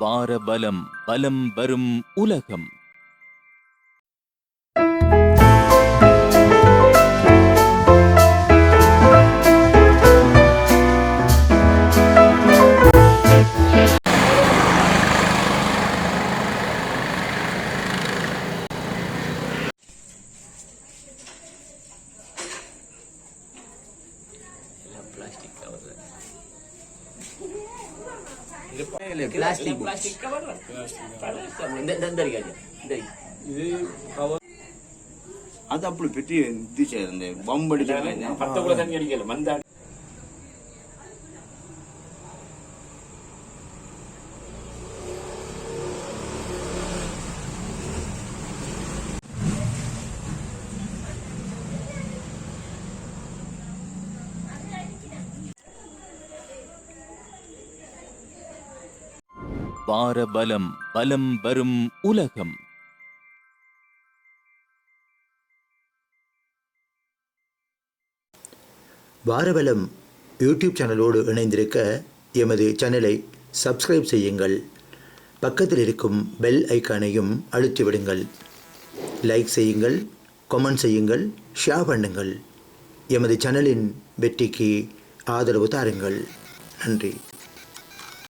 வாரபலம் பலம் வரும் உலகம். அது அப்படி பெட்டி இந்த பம்பு அடிக்க வாரபலம் பலம் வரும் உலகம். வாரபலம் யூடியூப் சேனலோடு இணைந்திருக்க எமது சேனலை சப்ஸ்கிரைப் செய்யுங்கள். பக்கத்தில் இருக்கும் பெல் ஐக்கானையும் அழுத்திவிடுங்கள். லைக் செய்யுங்கள், கமெண்ட் செய்யுங்கள், ஷேர் பண்ணுங்கள். எமது சேனலின் வெற்றிக்கு ஆதரவு தாருங்கள். நன்றி.